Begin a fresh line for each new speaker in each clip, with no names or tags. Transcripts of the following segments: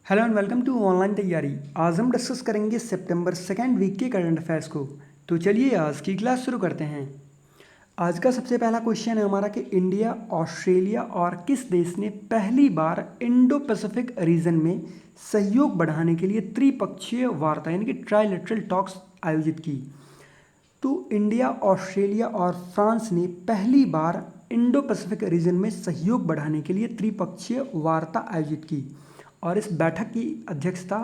Hello and welcome to online Tyari. आज हम discuss करेंगे सितंबर सेकेंड वीक के करंट अफेयर्स को। तो चलिए आज की क्लास शुरू करते हैं। आज का सबसे पहला क्वेश्चन है हमारा कि इंडिया, ऑस्ट्रेलिया और किस देश ने पहली बार इंडो पैसिफिक रीजन में सहयोग बढ़ाने के लिए त्रिपक्षीय वार्ता यानी कि ट्राइलेटरल टॉक्स आयोजित की। तो इंडिया, ऑस्ट्रेलिया और फ्रांस ने पहली बार इंडो पैसिफिक रीजन में सहयोग बढ़ाने के लिए त्रिपक्षीय वार्ता आयोजित की और इस बैठक की अध्यक्षता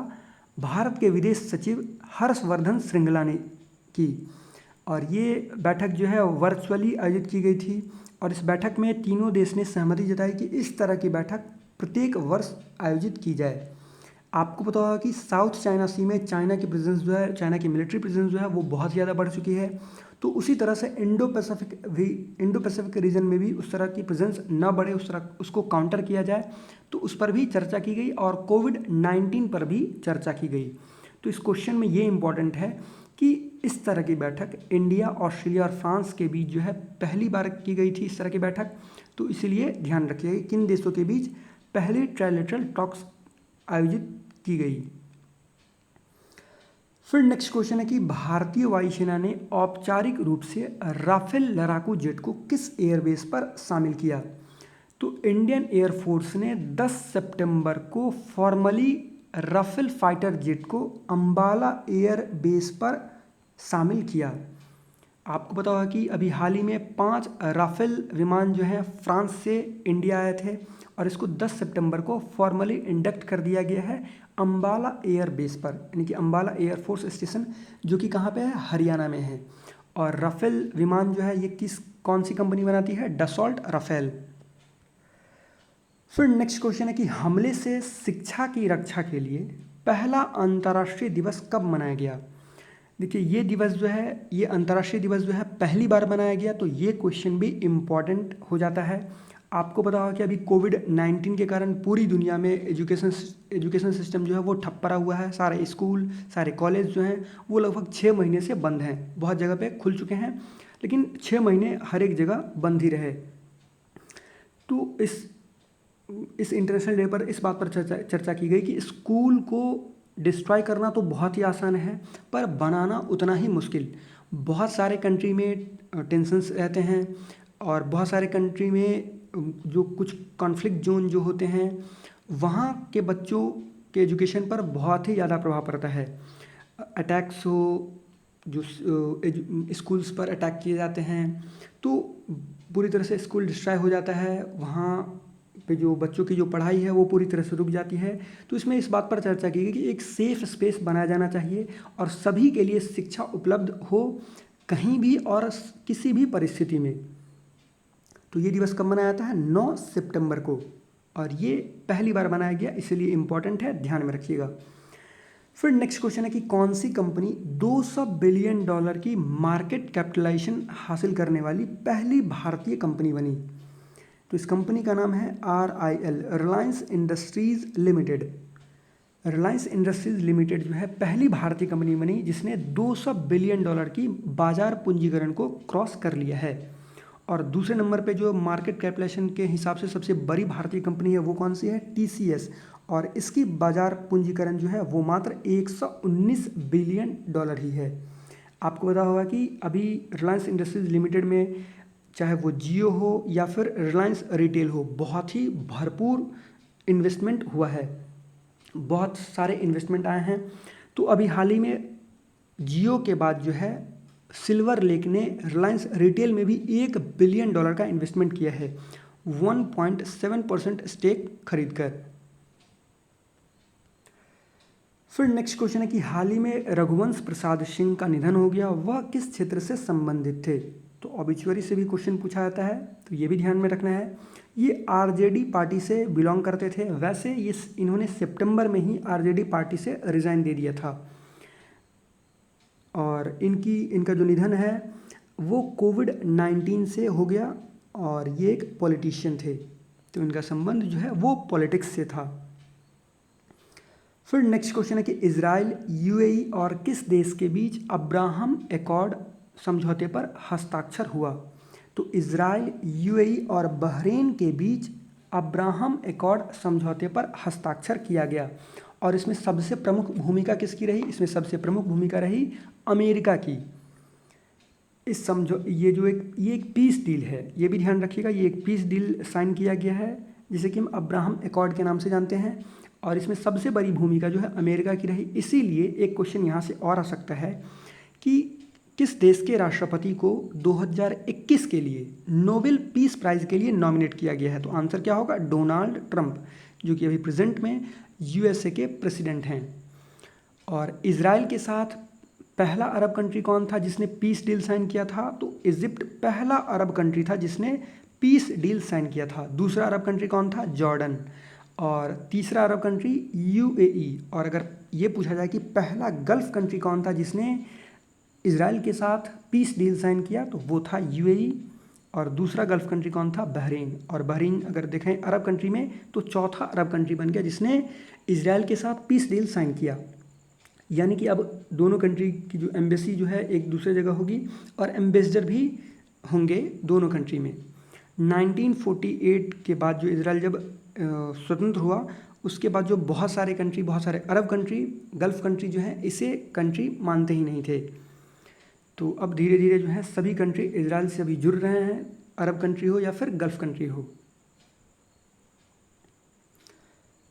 भारत के विदेश सचिव हर्षवर्धन श्रृंगला ने की। और ये बैठक जो है वर्चुअली आयोजित की गई थी और इस बैठक में तीनों देश ने सहमति जताई कि इस तरह की बैठक प्रत्येक वर्ष आयोजित की जाए। आपको पता होगा कि साउथ चाइना सी में चाइना की प्रेजेंस जो है, चाइना की मिलिट्री प्रेजेंस जो है वो बहुत ज़्यादा बढ़ चुकी है। तो उसी तरह से इंडो पैसिफिक रीजन में भी उस तरह की प्रेजेंस न बढ़े, उस तरह उसको काउंटर किया जाए, तो उस पर भी चर्चा की गई और कोविड-19 पर भी चर्चा की गई। तो इस क्वेश्चन में ये इंपॉर्टेंट है कि इस तरह की बैठक इंडिया, ऑस्ट्रेलिया और फ्रांस के बीच जो है पहली बार की गई थी इस तरह की बैठक। तो इसीलिए ध्यान रखिए किन देशों के बीच पहले ट्राइलेटरल टॉक्स आयोजित की गई। फिर नेक्स्ट क्वेश्चन है कि भारतीय वायुसेना ने औपचारिक रूप से राफेल लड़ाकू जेट को किस एयरबेस पर शामिल किया। तो इंडियन एयरफोर्स ने 10 सितंबर को फॉर्मली राफेल फाइटर जेट को अंबाला एयर बेस पर शामिल किया। आपको पता होगा कि अभी हाल ही में 5 राफेल विमान जो हैं फ्रांस से इंडिया आए थे और इसको 10 सितंबर को फॉर्मली इंडक्ट कर दिया गया है अंबाला एयर बेस पर, यानी कि अंबाला एयरफोर्स स्टेशन जो कि कहाँ पे है, हरियाणा में है। और राफेल विमान जो है ये कौन सी कंपनी बनाती है, डसॉल्ट राफेल। फिर नेक्स्ट क्वेश्चन है कि हमले से शिक्षा की रक्षा के लिए पहला अंतर्राष्ट्रीय दिवस कब मनाया गया। देखिए ये दिवस जो है, ये अंतर्राष्ट्रीय दिवस जो है पहली बार मनाया गया, तो ये क्वेश्चन भी इम्पॉर्टेंट हो जाता है। आपको पता होगा कि अभी कोविड-19 के कारण पूरी दुनिया में एजुकेशन सिस्टम जो है वो ठप पड़ा हुआ है। सारे स्कूल, सारे कॉलेज जो हैं वो लगभग 6 महीने से बंद हैं। बहुत जगह पे खुल चुके हैं लेकिन 6 महीने हर एक जगह बंद ही रहे। तो इस इंटरनेशनल डे पर इस बात पर चर्चा की गई कि स्कूल को डिस्ट्रॉय करना तो बहुत ही आसान है पर बनाना उतना ही मुश्किल। बहुत सारे कंट्री में टेंशन्स रहते हैं और बहुत सारे कंट्री में जो कुछ कॉन्फ्लिक्ट जोन जो होते हैं वहाँ के बच्चों के एजुकेशन पर बहुत ही ज़्यादा प्रभाव पड़ता है। अटैक्स हो, जो स्कूल्स पर अटैक किए जाते हैं तो पूरी तरह से स्कूल डिस्ट्रॉय हो जाता है, वहाँ पे जो बच्चों की जो पढ़ाई है वो पूरी तरह से रुक जाती है। तो इसमें इस बात पर चर्चा की गई कि एक सेफ स्पेस बनाया जाना चाहिए और सभी के लिए शिक्षा उपलब्ध हो कहीं भी और किसी भी परिस्थिति में। तो ये दिवस कब मनाया जाता है, 9 सितंबर को, और ये पहली बार मनाया गया, इसलिए इम्पॉर्टेंट है, ध्यान में रखिएगा। फिर नेक्स्ट क्वेश्चन है कि कौन सी कंपनी $200 बिलियन की मार्केट कैपिटलाइजेशन हासिल करने वाली पहली भारतीय कंपनी बनी। तो इस कंपनी का नाम है RIL, Reliance industries limited. Reliance industries limited जो है पहली भारतीय कंपनी बनी जिसने $200 बिलियन की बाजार पूंजीकरण को क्रॉस कर लिया है। और दूसरे नंबर पे जो मार्केट कैपिटलाइजेशन के हिसाब से सबसे बड़ी भारतीय कंपनी है वो कौन सी है, TCS, और इसकी बाजार पूंजीकरण जो है वो मात्र $119 बिलियन ही है। आपको पता होगा कि अभी रिलायंस इंडस्ट्रीज लिमिटेड में चाहे वो जियो हो या फिर रिलायंस रिटेल हो, बहुत ही भरपूर इन्वेस्टमेंट हुआ है, बहुत सारे इन्वेस्टमेंट आए हैं। तो अभी हाल ही में जियो के बाद जो है सिल्वर लेक ने रिलायंस रिटेल में भी $1 बिलियन का इन्वेस्टमेंट किया है 1.7% स्टेक खरीद कर। फिर नेक्स्ट क्वेश्चन है कि हाल ही में रघुवंश प्रसाद सिंह का निधन हो गया, वह किस क्षेत्र से संबंधित थे। तो ऑबिचुअरी से भी क्वेश्चन पूछा जाता है, तो ये भी ध्यान में रखना है। ये RJD पार्टी से बिलोंग करते थे। वैसे ये इन्होंने सितंबर में ही RJD पार्टी से रिज़ाइन दे दिया था और इनका जो निधन है वो कोविड-19 से हो गया और ये एक पॉलिटिशियन थे, तो इनका संबंध जो है वो पॉलिटिक्स से था। फिर नेक्स्ट क्वेश्चन है कि इजराइल, UAE और किस देश के बीच अब्राहम एकॉर्ड समझौते पर हस्ताक्षर हुआ। तो इजराइल, UAE और बहरीन के बीच अब्राहम एकॉर्ड समझौते पर हस्ताक्षर किया गया और इसमें सबसे प्रमुख भूमिका किसकी रही? इसमें सबसे प्रमुख भूमिका रही अमेरिका की। इस समझो ये एक पीस डील है, ये भी ध्यान रखिएगा, ये एक पीस डील साइन किया गया है जिसे कि हम अब्राहम एकॉर्ड के नाम से जानते हैं, और इसमें सबसे बड़ी भूमिका जो है अमेरिका की रही। इसीलिए एक क्वेश्चन यहाँ से और आ सकता है कि किस देश के राष्ट्रपति को 2021 के लिए नोबेल पीस प्राइज़ के लिए नॉमिनेट किया गया है? तो आंसर क्या होगा? डोनाल्ड ट्रंप, जो कि अभी प्रेजेंट में यूएसए के प्रेसिडेंट हैं। और इजराइल के साथ पहला अरब कंट्री कौन था जिसने पीस डील साइन किया था? तो इजिप्ट पहला अरब कंट्री था जिसने पीस डील साइन किया था। दूसरा अरब कंट्री कौन था? जॉर्डन। और तीसरा अरब कंट्री यूएई। और अगर ये पूछा जाए कि पहला गल्फ कंट्री कौन था जिसने इजराइल के साथ पीस डील साइन किया, तो वो था यूएई। और दूसरा गल्फ कंट्री कौन था? बहरीन। और बहरीन अगर देखें अरब कंट्री में तो चौथा अरब कंट्री बन गया जिसने इजराइल के साथ पीस डील साइन किया। यानी कि अब दोनों कंट्री की जो एम्बेसी जो है एक दूसरे जगह होगी और एम्बेसडर भी होंगे दोनों कंट्री में। 1948 के बाद जो इजराइल जब स्वतंत्र हुआ, उसके बाद जो बहुत सारे अरब कंट्री, गल्फ कंट्री जो है इसे कंट्री मानते ही नहीं थे। तो अब धीरे धीरे जो है सभी कंट्री इजराइल से अभी जुड़ रहे हैं, अरब कंट्री हो या फिर गल्फ कंट्री हो।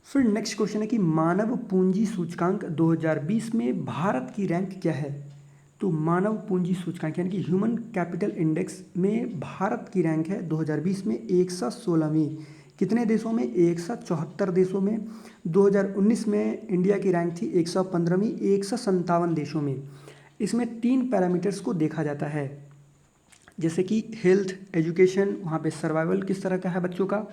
फिर नेक्स्ट क्वेश्चन है कि मानव पूंजी सूचकांक 2020 में भारत की रैंक क्या है? तो मानव पूंजी सूचकांक यानी कि ह्यूमन कैपिटल इंडेक्स में भारत की रैंक है 2020 में 116वीं। कितने देशों में? 174 देशों में। 2019 में इंडिया की रैंक थी 115वीं, 157 देशों में। इसमें 3 पैरामीटर्स को देखा जाता है, जैसे कि हेल्थ, एजुकेशन, वहाँ पे सर्वाइवल किस तरह का है बच्चों का,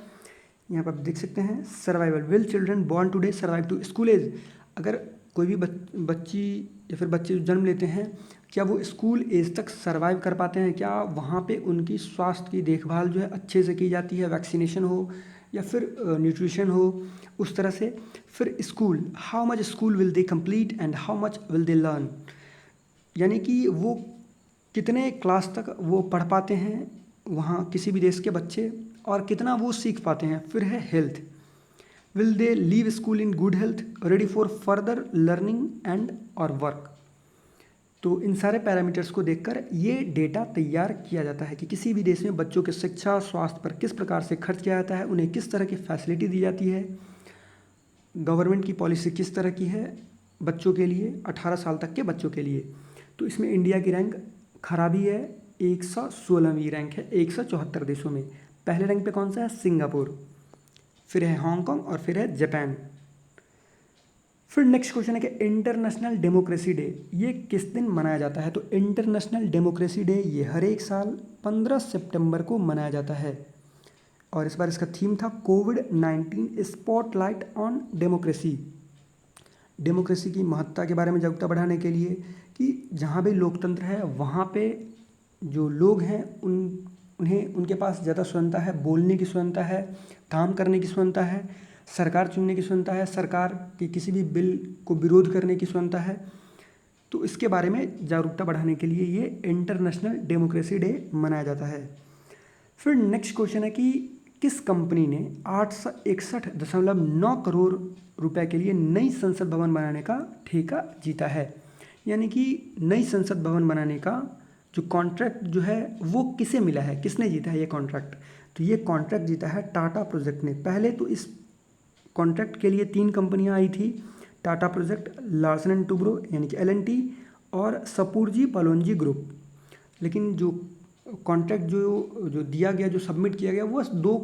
यहाँ पर आप देख सकते हैं survival. Will children born today survive to school age? अगर कोई भी बच्ची या फिर बच्चे जो जन्म लेते हैं, क्या वो स्कूल एज तक सर्वाइव कर पाते हैं? क्या वहाँ पे उनकी स्वास्थ्य की देखभाल जो है अच्छे से की जाती है, वैक्सीनेशन हो या फिर न्यूट्रिशन हो, उस तरह से। फिर school, how much school will they complete and how much will they learn? यानी कि वो कितने क्लास तक वो पढ़ पाते हैं वहाँ किसी भी देश के बच्चे, और कितना वो सीख पाते हैं। फिर है health, will they leave school in good health, ready for further learning and और वर्क? तो इन सारे पैरामीटर्स को देखकर ये डेटा तैयार किया जाता है कि किसी भी देश में बच्चों के शिक्षा, स्वास्थ्य पर किस प्रकार से खर्च किया जाता है, उन्हें किस तरह की फैसिलिटी दी जाती है, गवर्नमेंट की पॉलिसी किस तरह की है बच्चों के लिए, 18 साल तक के बच्चों के लिए। तो इसमें इंडिया की रैंक खराबी है, 116वीं रैंक है 174 देशों में। पहले रैंक पे कौन सा है? सिंगापुर, फिर है हांगकांग और फिर है जापान। फिर नेक्स्ट क्वेश्चन है कि इंटरनेशनल डेमोक्रेसी डे ये किस दिन मनाया जाता है? तो इंटरनेशनल डेमोक्रेसी डे ये हर एक साल 15 सितंबर को मनाया जाता है, और इस बार इसका थीम था कोविड-19 स्पॉटलाइट ऑन डेमोक्रेसी। डेमोक्रेसी की महत्ता के बारे में जागरूकता बढ़ाने के लिए कि जहाँ भी लोकतंत्र है वहाँ पे जो लोग हैं उन्हें उनके पास ज़्यादा स्वतंत्रता है, बोलने की स्वतंत्रता है, काम करने की स्वतंत्रता है, सरकार चुनने की स्वतंत्रता है, सरकार के किसी भी बिल को विरोध करने की स्वतंत्रता है। तो इसके बारे में जागरूकता बढ़ाने के लिए ये इंटरनेशनल डेमोक्रेसी डे मनाया जाता है। फिर नेक्स्ट क्वेश्चन है कि किस कंपनी ने 861.9 करोड़ रुपए के लिए नई संसद भवन बनाने का ठेका जीता है? यानी कि नई संसद भवन बनाने का जो कॉन्ट्रैक्ट जो है वो किसे मिला है, किसने जीता है ये कॉन्ट्रैक्ट? तो ये कॉन्ट्रैक्ट जीता है टाटा प्रोजेक्ट ने। पहले तो इस कॉन्ट्रैक्ट के लिए 3 कंपनियां आई थी, Tata project, Larsen and Toubro यानी कि LNT और सपूरजी पलोनजी ग्रुप। लेकिन जो कॉन्ट्रैक्ट जो दिया गया, जो सबमिट किया गया, वो 2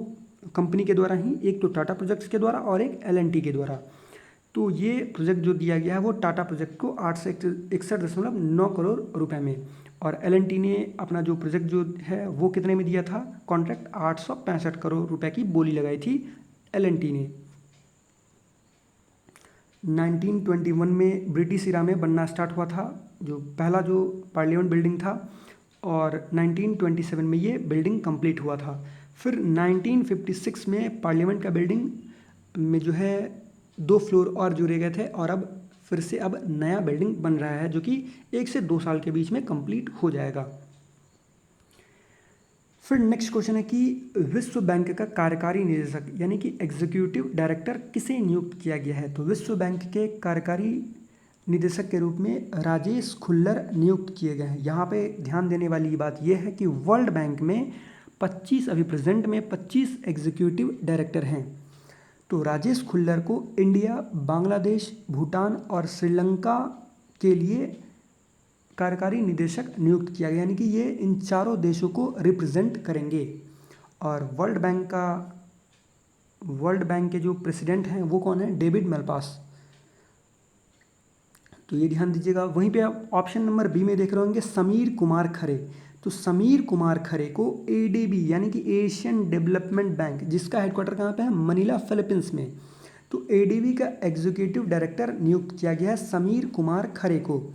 कंपनी के द्वारा ही, एक तो टाटा प्रोजेक्ट्स के द्वारा और एक LNT के द्वारा। तो ये प्रोजेक्ट जो दिया गया है वो टाटा प्रोजेक्ट को 861.9 करोड़ रुपए में, और LNT ने अपना जो प्रोजेक्ट जो है वो कितने में दिया था कॉन्ट्रैक्ट? 865 करोड़ रुपए की बोली लगाई थी LNT ने। 1921 में ब्रिटिश इरा में बनना स्टार्ट हुआ था जो पहला जो पार्लियामेंट बिल्डिंग था, और 1927 में ये बिल्डिंग कंप्लीट हुआ था। फिर 1956 में पार्लियामेंट का बिल्डिंग में जो है 2 फ्लोर और जोड़े गए थे, और अब फिर से अब नया बिल्डिंग बन रहा है जो कि 1 से 2 साल के बीच में कंप्लीट हो जाएगा। फिर नेक्स्ट क्वेश्चन है कि विश्व बैंक का कार्यकारी निदेशक यानी कि एग्जीक्यूटिव डायरेक्टर किसे नियुक्त किया गया है। तो विश्व बैंक के कार्यकारी निदेशक के रूप में राजेश खुल्लर नियुक्त किए गए हैं। यहाँ पे ध्यान देने वाली बात यह है कि वर्ल्ड बैंक में 25 अभी प्रेजेंट में 25 एग्जीक्यूटिव डायरेक्टर हैं। तो राजेश खुल्लर को इंडिया, बांग्लादेश, भूटान और श्रीलंका के लिए कार्यकारी निदेशक नियुक्त किया गया, यानी कि ये इन चारों देशों को रिप्रेजेंट करेंगे। और वर्ल्ड बैंक के जो प्रेसिडेंट हैं वो कौन है, डेविड मैलपास। तो ये ध्यान दीजिएगा। वहीं पे आप ऑप्शन नंबर बी में देख रहे होंगे समीर कुमार खरे। तो समीर कुमार खरे को एडीबी यानी कि एशियन डेवलपमेंट बैंक, जिसका हेडक्वार्टर कहाँ पे है, मनीला फिलीपींस में, तो एडीबी का एग्जीक्यूटिव डायरेक्टर नियुक्त किया गया है समीर कुमार खरे को।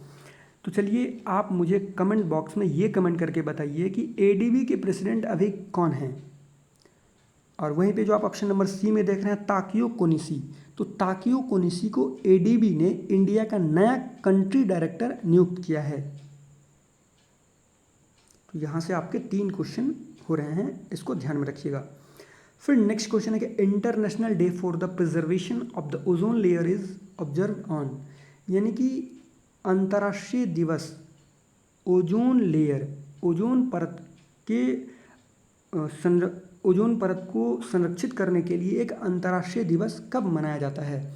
तो चलिए आप मुझे कमेंट बॉक्स में ये कमेंट करके बताइए कि एडीबी के प्रेसिडेंट अभी कौन हैं। और वहीं पे जो आप ऑप्शन नंबर सी में देख रहे हैं ताकियो कोनिशी, तो ताकियो कोनिशी को एडीबी ने इंडिया का नया कंट्री डायरेक्टर नियुक्त किया है। तो यहाँ से आपके 3 क्वेश्चन हो रहे हैं, इसको ध्यान में रखिएगा। फिर नेक्स्ट क्वेश्चन है कि international day for the preservation of the ozone layer is observe on, यानी कि अंतर्राष्ट्रीय दिवस ओजोन लेयर, ओजोन परत को संरक्षित करने के लिए एक अंतर्राष्ट्रीय दिवस कब मनाया जाता है।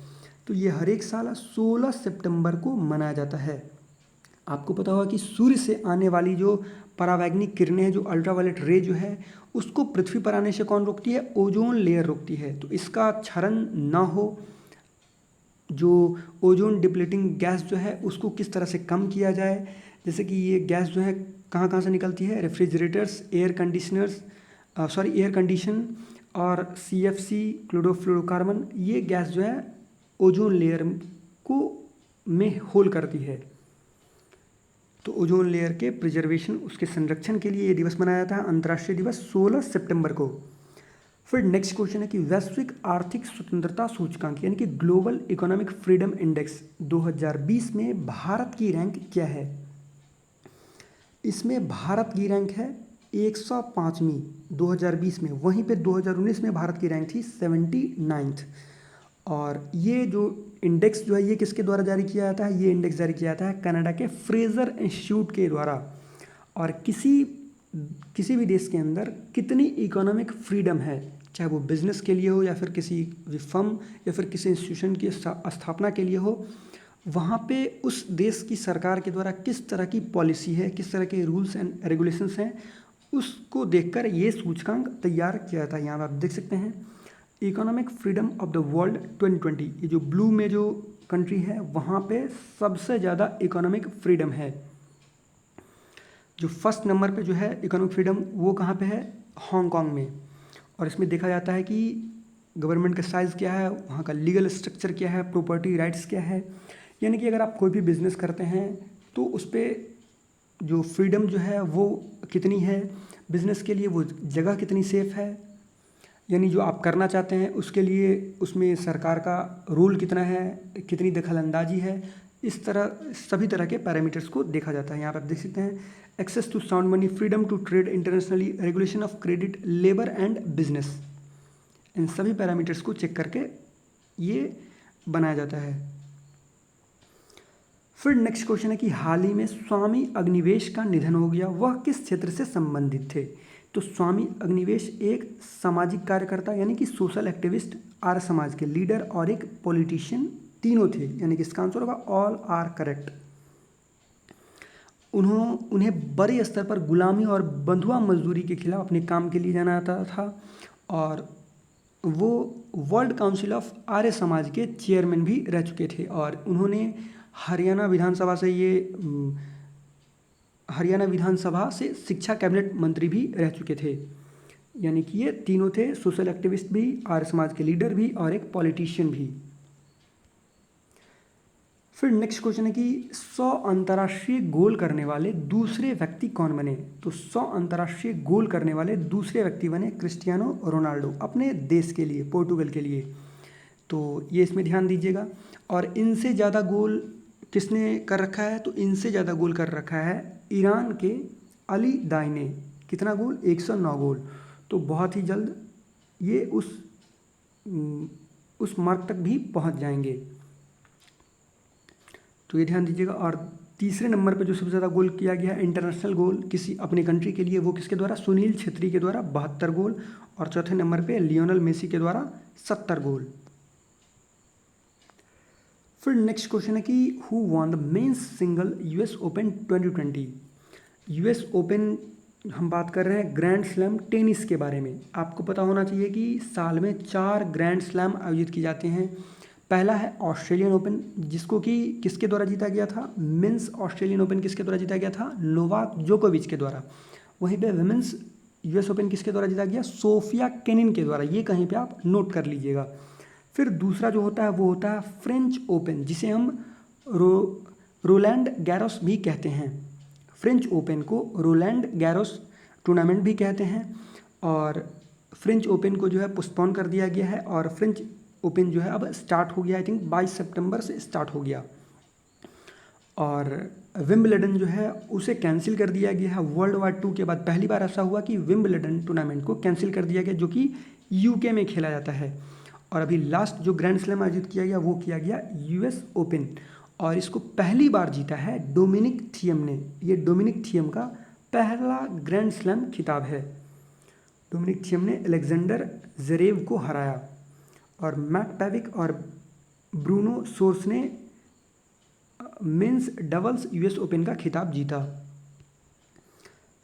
तो ये हर एक साल 16 सितंबर को मनाया जाता है। आपको पता होगा कि सूर्य से आने वाली जो परावैंगनिक किरणें हैं, जो अल्ट्रावायलेट रे जो है, उसको पृथ्वी पर आने से कौन रोकती है, ओजोन लेयर रोकती है। तो इसका क्षरण ना हो, जो ओजोन डिप्लीटिंग गैस जो है उसको किस तरह से कम किया जाए, जैसे कि ये गैस जो है कहाँ कहाँ से निकलती है, रेफ्रिजरेटर्स, एयर कंडीशन और CFC क्लोरोफ्लोरोकार्बन, ये गैस जो है ओजोन लेयर को में होल करती है। तो ओजोन लेयर के प्रिजर्वेशन, उसके संरक्षण के लिए ये दिवस मनाया जाता है, अंतर्राष्ट्रीय दिवस 16 सितंबर को। फिर नेक्स्ट क्वेश्चन है कि वैश्विक आर्थिक स्वतंत्रता सूचकांक यानी कि ग्लोबल इकोनॉमिक फ्रीडम इंडेक्स 2020 में भारत की रैंक क्या है। इसमें भारत की रैंक है 105वीं 2020 में, वहीं पे 2019 में भारत की रैंक थी 79th। और ये जो इंडेक्स जो है ये किसके द्वारा जारी किया जाता है, ये इंडेक्स जारी किया जाता है कनाडा के फ्रेजर इंस्टीट्यूट के द्वारा। और किसी भी देश के अंदर कितनी इकोनॉमिक फ्रीडम है, चाहे वो बिजनेस के लिए हो या फिर किसी फर्म या फिर किसी इंस्टीट्यूशन की स्थापना के लिए हो, वहाँ पे उस देश की सरकार के द्वारा किस तरह की पॉलिसी है, किस तरह के रूल्स एंड रेगुलेशंस हैं, उसको देखकर ये सूचकांक तैयार किया जाता है। यहाँ पर आप देख सकते हैं economic freedom of the world 2020, ये जो ब्लू में जो कंट्री है वहाँ पे सबसे ज़्यादा इकोनॉमिक फ्रीडम है। जो फर्स्ट नंबर पे जो है इकोनॉमिक फ्रीडम वो कहाँ पे है, हांगकांग में। और इसमें देखा जाता है कि गवर्नमेंट का साइज़ क्या है, वहाँ का लीगल स्ट्रक्चर क्या है, प्रॉपर्टी राइट्स क्या है, यानी कि अगर आप कोई भी बिजनेस करते हैं तो उस पर जो फ्रीडम जो है वो कितनी है, बिजनेस के लिए वो जगह कितनी सेफ़ है, यानी जो आप करना चाहते हैं उसके लिए उसमें सरकार का रोल कितना है, कितनी दखलंदाजी है, इस तरह सभी तरह के पैरामीटर्स को देखा जाता है। यहाँ पर आप देख सकते हैं access to sound money, freedom to trade internationally, regulation of credit, labour and business, इन सभी पैरामीटर्स को चेक करके ये बनाया जाता है। फिर नेक्स्ट क्वेश्चन है कि हाल ही में स्वामी अग्निवेश का निधन हो गया, वह किस क्षेत्र से संबंधित थे। तो स्वामी अग्निवेश एक सामाजिक कार्यकर्ता यानी कि सोशल एक्टिविस्ट, आर्य समाज के लीडर और एक पॉलिटिशियन, तीनों थे, यानी कि इसका आंसर होगा ऑल आर करेक्ट। उन्हें बड़े स्तर पर गुलामी और बंधुआ मजदूरी के खिलाफ अपने काम के लिए जाना जाता था और वो world council of Arya Samaj के चेयरमैन भी रह चुके थे। और उन्होंने हरियाणा विधानसभा से शिक्षा कैबिनेट मंत्री भी रह चुके थे, यानी कि ये तीनों थे, सोशल एक्टिविस्ट भी, आर्य समाज के लीडर भी और एक पॉलिटिशियन भी। फिर नेक्स्ट क्वेश्चन है कि 100 अंतर्राष्ट्रीय गोल करने वाले दूसरे व्यक्ति कौन बने। तो 100 अंतर्राष्ट्रीय गोल करने वाले दूसरे व्यक्ति बने क्रिस्टियानो रोनाल्डो, अपने देश के लिए, पोर्टुगल के लिए। तो ये इसमें ध्यान दीजिएगा। और इनसे ज़्यादा गोल किसने कर रखा है, तो इनसे ज़्यादा गोल कर रखा है ईरान के अली दाई ने, कितना गोल? 109 गोल। तो बहुत ही जल्द ये उस मार्क तक भी पहुंच जाएंगे। तो ये ध्यान दीजिएगा। और तीसरे नंबर पे जो सबसे ज़्यादा गोल किया गया इंटरनेशनल गोल किसी अपने कंट्री के लिए, वो किसके द्वारा? सुनील छेत्री के द्वारा 72 गोल। और चौथे नंबर पे लियोनेल मेसी के द्वारा 70 गोल। फिर नेक्स्ट क्वेश्चन है कि who won the men's single US open 2020। US open हम बात कर रहे हैं ग्रैंड स्लैम टेनिस के बारे में। आपको पता होना चाहिए कि साल में 4 ग्रैंड स्लैम आयोजित किए जाते हैं। पहला है ऑस्ट्रेलियन ओपन, जिसको कि किसके द्वारा जीता गया था? मेंस ऑस्ट्रेलियन ओपन किसके द्वारा जीता गया था? नोवाक जोकोविच के द्वारा। वहीं पे विमेंस यूएस ओपन किसके द्वारा जीता गया? सोफिया केनिन के द्वारा। ये कहीं पे आप नोट कर लीजिएगा। फिर दूसरा जो होता है वो होता है फ्रेंच ओपन, जिसे हम रोलैंड गैरोस भी कहते हैं। फ्रेंच ओपन को रोलैंड गैरोस टूर्नामेंट भी कहते हैं। और फ्रेंच ओपन को जो है पोस्टपोन कर दिया गया है, और फ्रेंच ओपन जो है अब स्टार्ट हो गया। आई थिंक 22 सितंबर से स्टार्ट हो गया। और विंबलडन जो है उसे कैंसिल कर दिया गया है। वर्ल्ड वार 2 के बाद पहली बार ऐसा हुआ कि विंबलडन टूर्नामेंट को कैंसिल कर दिया गया, जो कि यूके में खेला जाता है। और अभी लास्ट जो ग्रैंड स्लैम आयोजित किया गया वो किया गया यूएस ओपन, और इसको पहली बार जीता है डोमिनिक थियम ने। ये डोमिनिक थियम का पहला ग्रैंड स्लैम खिताब है। डोमिनिक थियम ने अलेक्जेंडर ज़रेव को हराया, और मैट पेविक और ब्रूनो सोर्स ने मेंस डबल्स यूएस ओपन का खिताब जीता।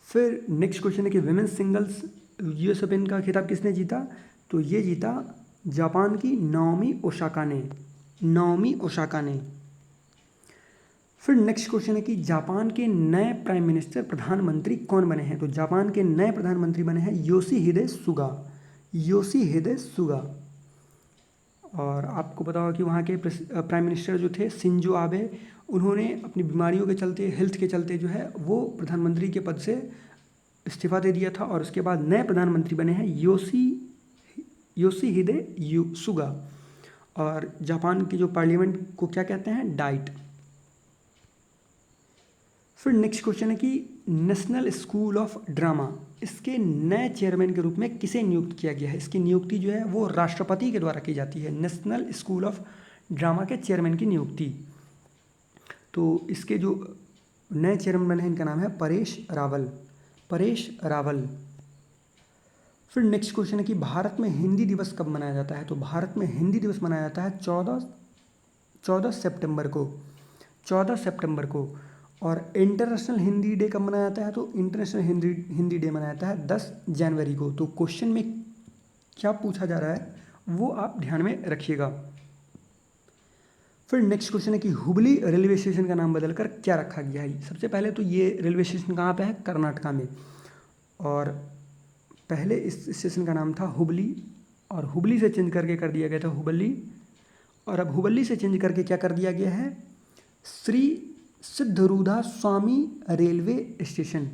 फिर नेक्स्ट क्वेश्चन है कि विमेंस सिंगल्स यूएस ओपन का खिताब किसने जीता? तो ये जीता जापान की नाओमी ओसाका ने। नाओमी ओसाका ने। फिर नेक्स्ट क्वेश्चन है कि जापान के नए प्राइम मिनिस्टर प्रधानमंत्री कौन बने हैं? तो जापान के नए प्रधानमंत्री बने हैं योशिहिदे सुगा। Yoshihide Suga. और आपको पता होगा कि वहाँ के प्राइम मिनिस्टर जो थे शिंजो आबे, उन्होंने अपनी बीमारियों के चलते, हेल्थ के चलते जो है वो प्रधानमंत्री के पद से इस्तीफा दे दिया था। और उसके बाद नए प्रधानमंत्री बने हैं योशिहिदे सुगा। और जापान की जो पार्लियामेंट को क्या कहते हैं? डाइट। फिर नेक्स्ट क्वेश्चन है कि नेशनल स्कूल ऑफ ड्रामा, इसके नए चेयरमैन के रूप में किसे नियुक्त किया गया है? इसकी नियुक्ति जो है वो राष्ट्रपति के द्वारा की जाती है। नेशनल स्कूल ऑफ ड्रामा के चेयरमैन की नियुक्ति। तो इसके जो नए चेयरमैन बने हैं इनका नाम है परेश रावल। परेश रावल। फिर नेक्स्ट क्वेश्चन है कि भारत में हिंदी दिवस कब मनाया जाता है? तो भारत में हिंदी दिवस मनाया जाता है 14 सितंबर को। 14 सितंबर को। और इंटरनेशनल हिंदी डे कब मनाया जाता है? तो इंटरनेशनल हिंदी डे मनाया जाता है 10 जनवरी को। तो क्वेश्चन में क्या पूछा जा रहा है वो आप ध्यान में रखिएगा। फिर नेक्स्ट क्वेश्चन है कि हुबली रेलवे स्टेशन का नाम बदलकर क्या रखा गया है? सबसे पहले तो ये रेलवे स्टेशन कहाँ पे है? कर्नाटका में। और पहले इस स्टेशन का नाम था हुबली, और हुबली से चेंज करके कर दिया गया था हुबली। और अब हुबली से चेंज करके क्या कर दिया गया है? श्री सिद्धरूढ़ा स्वामी railway station.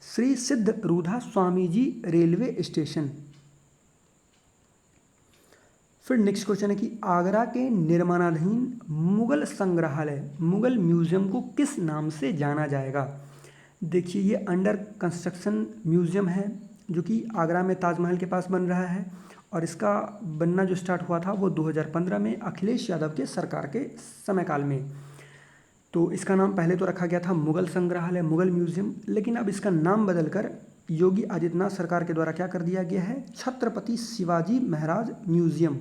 Shri सिद्धरूढ़ा Swami ji railway station. फिर नेक्स्ट क्वेश्चन है कि आगरा के निर्माणाधीन मुगल संग्रहालय, मुगल म्यूजियम को किस नाम से जाना जाएगा? देखिए ये अंडर कंस्ट्रक्शन म्यूजियम है, जो कि आगरा में ताजमहल के पास बन रहा है। और इसका बनना जो स्टार्ट हुआ था वो 2015 में अखिलेश यादव के सरकार के समयकाल में। तो इसका नाम पहले तो रखा गया था मुगल संग्रहालय, मुगल म्यूजियम, लेकिन अब इसका नाम बदलकर योगी आदित्यनाथ सरकार के द्वारा क्या कर दिया गया है? छत्रपति शिवाजी महाराज म्यूजियम।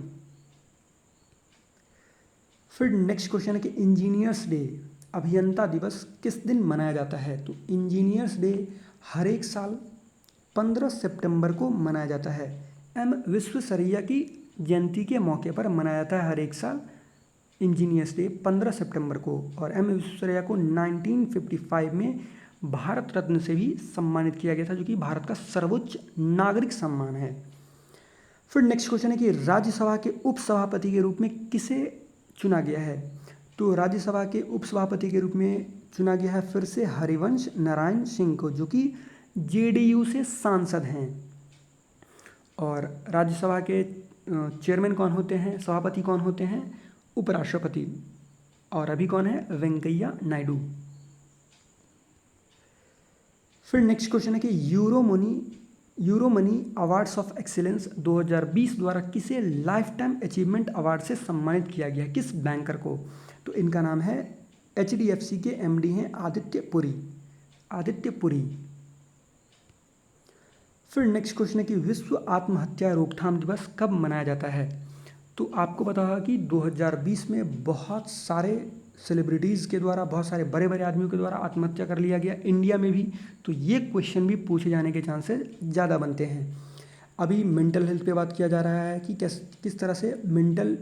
फिर नेक्स्ट क्वेश्चन है कि इंजीनियर्स डे, अभियंता दिवस किस दिन मनाया जाता है? तो इंजीनियर्स डे हर एक साल 15 सितंबर को मनाया जाता है। एम विश्वेश्वरैया की जयंती के मौके पर मनाया जाता है हर एक साल इंजीनियर्स डे 15 सितंबर को। और एम विश्वेश्वरैया को 1955 में भारत रत्न से भी सम्मानित किया गया था, जो कि भारत का सर्वोच्च नागरिक सम्मान है। फिर नेक्स्ट क्वेश्चन है कि राज्यसभा के उपसभापति के रूप में किसे चुना गया है? तो राज्यसभा के उपसभापति के रूप में चुना गया है फिर से हरिवंश नारायण सिंह को, जो कि जेडीयू से सांसद हैं। और राज्यसभा के चेयरमैन कौन होते हैं? सभापति कौन होते हैं? उपराष्ट्रपति। और अभी कौन है? वेंकैया नायडू। फिर नेक्स्ट क्वेश्चन है कि euro money awards of excellence 2020 द्वारा किसे लाइफ टाइम अचीवमेंट अवार्ड से सम्मानित किया गया, किस बैंकर को? तो इनका नाम है HDFC के MD हैं आदित्य पुरी। फिर नेक्स्ट क्वेश्चन है कि विश्व आत्महत्या रोकथाम दिवस कब मनाया जाता है? तो आपको पता होगा कि 2020 में बहुत सारे सेलिब्रिटीज़ के द्वारा, बहुत सारे बड़े बड़े आदमियों के द्वारा आत्महत्या कर लिया गया इंडिया में भी। तो ये क्वेश्चन भी पूछे जाने के चांसेस ज़्यादा बनते हैं। अभी मेंटल हेल्थ पे बात किया जा रहा है कि किस तरह से मेंटल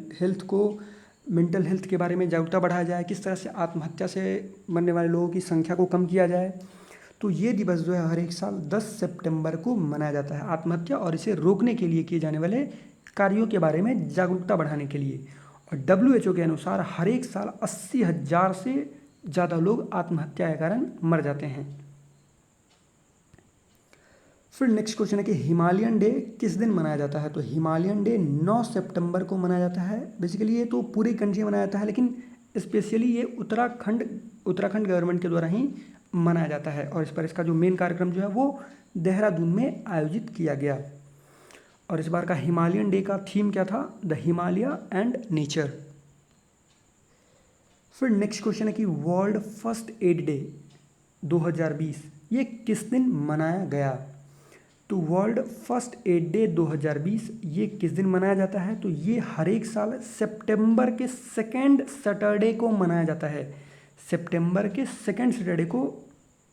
हेल्थ के बारे में जागरूकता बढ़ाया जाए, किस तरह से आत्महत्या से मरने वाले लोगों की संख्या को कम किया जाए। तो ये दिवस जो है हर एक साल 10 सितंबर को मनाया जाता है आत्महत्या और इसे रोकने के लिए किए जाने वाले कार्यों के बारे में जागरूकता बढ़ाने के लिए। और WHO के अनुसार हर एक साल 80,000 से ज़्यादा लोग आत्महत्या के कारण मर जाते हैं। फिर नेक्स्ट क्वेश्चन है कि हिमालयन डे किस दिन मनाया जाता है? तो हिमालयन डे 9 सितंबर को मनाया जाता है। बेसिकली ये तो पूरी कंट्री में मनाया जाता है, लेकिन स्पेशली ये उत्तराखंड गवर्नमेंट के द्वारा ही मनाया जाता है। और इस पर इसका जो मेन कार्यक्रम जो है वो देहरादून में आयोजित किया गया। और इस बार का हिमालयन डे का थीम क्या था? The Himalaya and nature. फिर नेक्स्ट क्वेश्चन है कि वर्ल्ड फर्स्ट एड डे 2020 ये किस दिन मनाया गया? तो वर्ल्ड फर्स्ट एड डे 2020 ये किस दिन मनाया जाता है? तो ये हर एक साल सितंबर के सेकेंड सैटरडे को मनाया जाता है। सितंबर के सेकेंड सैटरडे को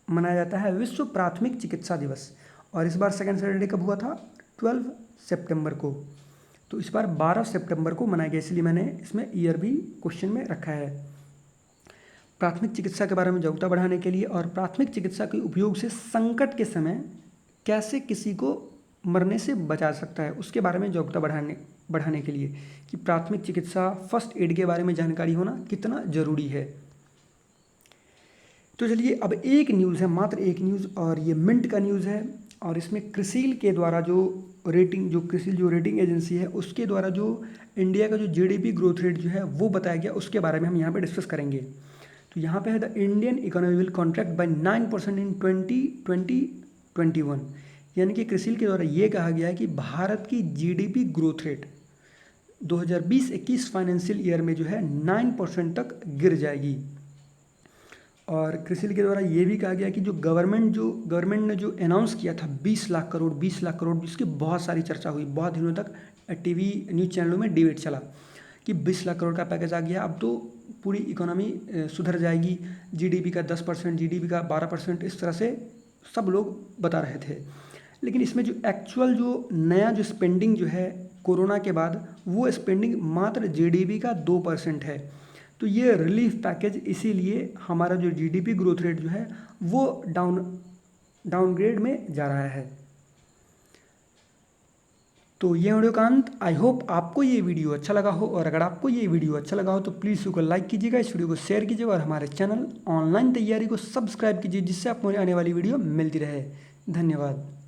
मनाया जाता है विश्व प्राथमिक चिकित्सा दिवस। और इस बार सेकेंड सैटरडे कब हुआ था? 12 सितंबर को। तो इस बार 12 सितंबर को मनाया गया, इसलिए मैंने इसमें ईयर भी क्वेश्चन में रखा है। प्राथमिक चिकित्सा के बारे में जागरूकता बढ़ाने के लिए और प्राथमिक चिकित्सा के उपयोग से संकट के समय कैसे किसी को मरने से बचा सकता है उसके बारे में जागरूकता बढ़ाने के लिए कि प्राथमिक चिकित्सा फर्स्ट एड के बारे में जानकारी होना कितना ज़रूरी है। तो चलिए अब एक न्यूज़ है, मात्र एक न्यूज़, और ये मिंट का न्यूज़ है। और इसमें क्रिसिल के द्वारा क्रिसिल जो रेटिंग एजेंसी है उसके द्वारा जो इंडिया का जो GDP ग्रोथ रेट जो है वो बताया गया, उसके बारे में हम यहाँ पे डिस्कस करेंगे। तो यहाँ पे है the Indian economy will contract by 9% इन 2021। यानी कि क्रिसिल के द्वारा ये कहा गया है कि भारत की GDP growth rate 2020-21 financial year में जो है 9% तक गिर जाएगी। और क्रिसिल के द्वारा ये भी कहा गया कि जो गवर्नमेंट ने जो अनाउंस किया था 20 लाख करोड़, जिसकी बहुत सारी चर्चा हुई, बहुत दिनों तक टीवी न्यूज़ चैनलों में डिबेट चला कि 20 लाख करोड़ का पैकेज आ गया, अब तो पूरी इकोनॉमी सुधर जाएगी, GDP का 10%, GDP का 12%, इस तरह से सब लोग बता रहे थे। लेकिन इसमें जो एक्चुअल जो नया जो स्पेंडिंग जो है कोरोना के बाद, वो स्पेंडिंग मात्र GDP का 2% है। तो ये रिलीफ पैकेज इसीलिए हमारा जो GDP ग्रोथ रेट जो है वो डाउनग्रेड में जा रहा है। तो ये वीडियो का अंत। आई होप आपको ये वीडियो अच्छा लगा हो, और अगर आपको ये वीडियो अच्छा लगा हो तो प्लीज़ इसको लाइक कीजिएगा, इस वीडियो को शेयर कीजिएगा और हमारे चैनल ऑनलाइन तैयारी को सब्सक्राइब कीजिए, जिससे आपको आने वाली वीडियो मिलती रहे। धन्यवाद।